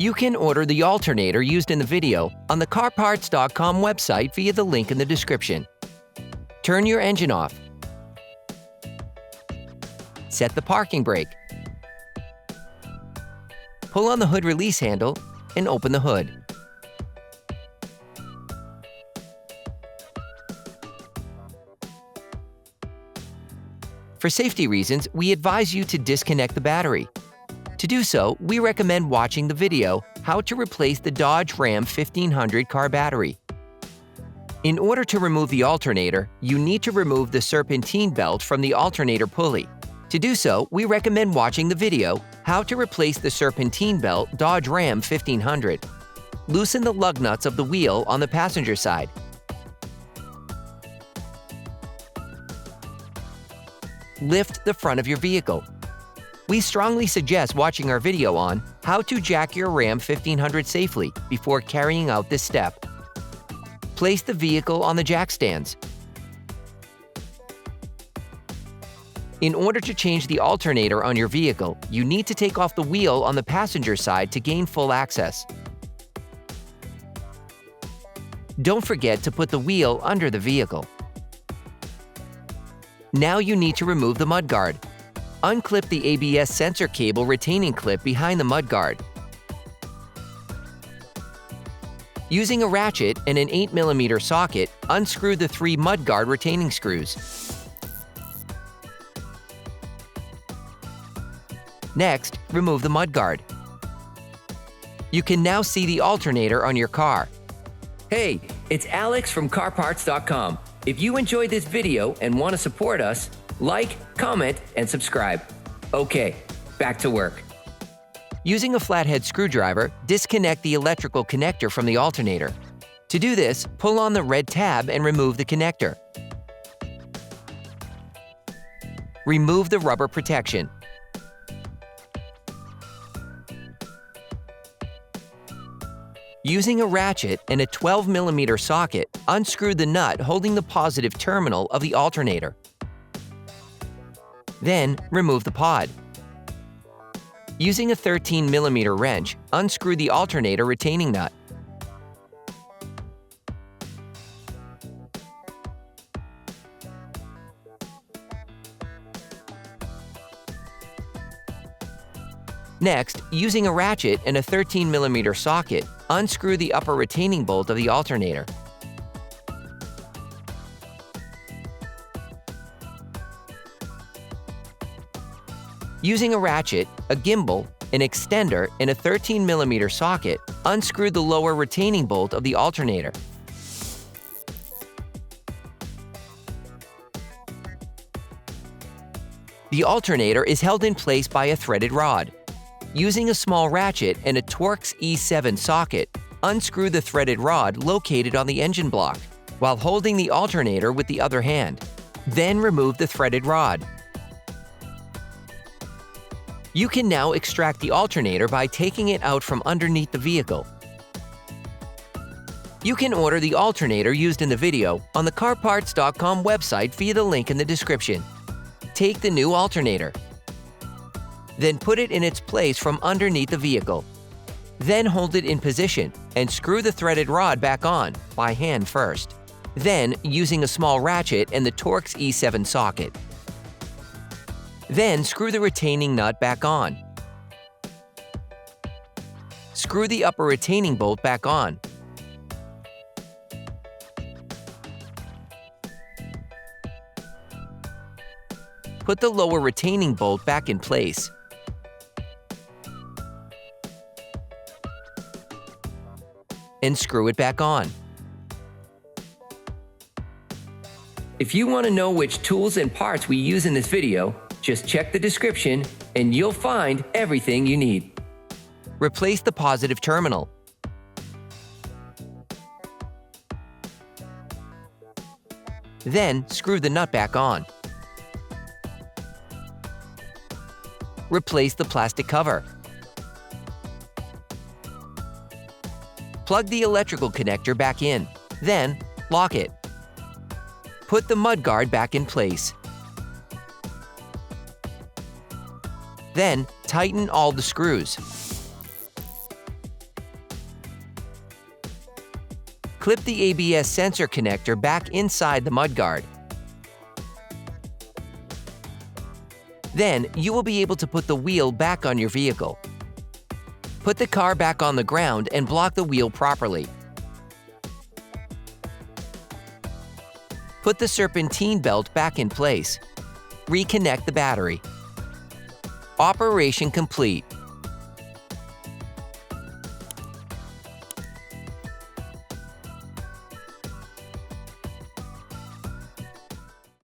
You can order the alternator used in the video on the CarParts.com website via the link in the description. Turn your engine off. Set the parking brake. Pull on the hood release handle and open the hood. For safety reasons, we advise you to disconnect the battery. To do so, we recommend watching the video How to Replace the Dodge Ram 1500 Car Battery. In order to remove the alternator, you need to remove the serpentine belt from the alternator pulley. To do so, we recommend watching the video How to Replace the Serpentine Belt Dodge Ram 1500. Loosen the lug nuts of the wheel on the passenger side. Lift the front of your vehicle. We strongly suggest watching our video on How to Jack Your Ram 1500 Safely before carrying out this step. Place the vehicle on the jack stands. In order to change the alternator on your vehicle, you need to take off the wheel on the passenger side to gain full access. Don't forget to put the wheel under the vehicle. Now you need to remove the mudguard. Unclip the ABS sensor cable retaining clip behind the mudguard. Using a ratchet and an 8mm socket, unscrew the 3 mudguard retaining screws. Next, remove the mudguard. You can now see the alternator on your car. Hey, it's Alex from CarParts.com. If you enjoyed this video and want to support us, like, comment, and subscribe. Okay, back to work. Using a flathead screwdriver, disconnect the electrical connector from the alternator. To do this, pull on the red tab and remove the connector. Remove the rubber protection. Using a ratchet and a 12mm socket, unscrew the nut holding the positive terminal of the alternator. Then, remove the pod. Using a 13mm wrench, unscrew the alternator retaining nut. Next, using a ratchet and a 13mm socket, unscrew the upper retaining bolt of the alternator. Using a ratchet, a gimbal, an extender, and a 13mm socket, unscrew the lower retaining bolt of the alternator. The alternator is held in place by a threaded rod. Using a small ratchet and a Torx E7 socket, unscrew the threaded rod located on the engine block, while holding the alternator with the other hand. Then remove the threaded rod. You can now extract the alternator by taking it out from underneath the vehicle. You can order the alternator used in the video on the CarParts.com website via the link in the description. Take the new alternator. Then put it in its place from underneath the vehicle. Then hold it in position and screw the threaded rod back on, by hand first. Then, using a small ratchet and the Torx E7 socket. Then screw the retaining nut back on. Screw the upper retaining bolt back on. Put the lower retaining bolt back in place. And screw it back on. If you want to know which tools and parts we use in this video, just check the description and you'll find everything you need. Replace the positive terminal. Then screw the nut back on. Replace the plastic cover. Plug the electrical connector back in, then lock it. Put the mudguard back in place. Then tighten all the screws. Clip the ABS sensor connector back inside the mudguard. Then, you will be able to put the wheel back on your vehicle. Put the car back on the ground and block the wheel properly. Put the serpentine belt back in place. Reconnect the battery. Operation complete.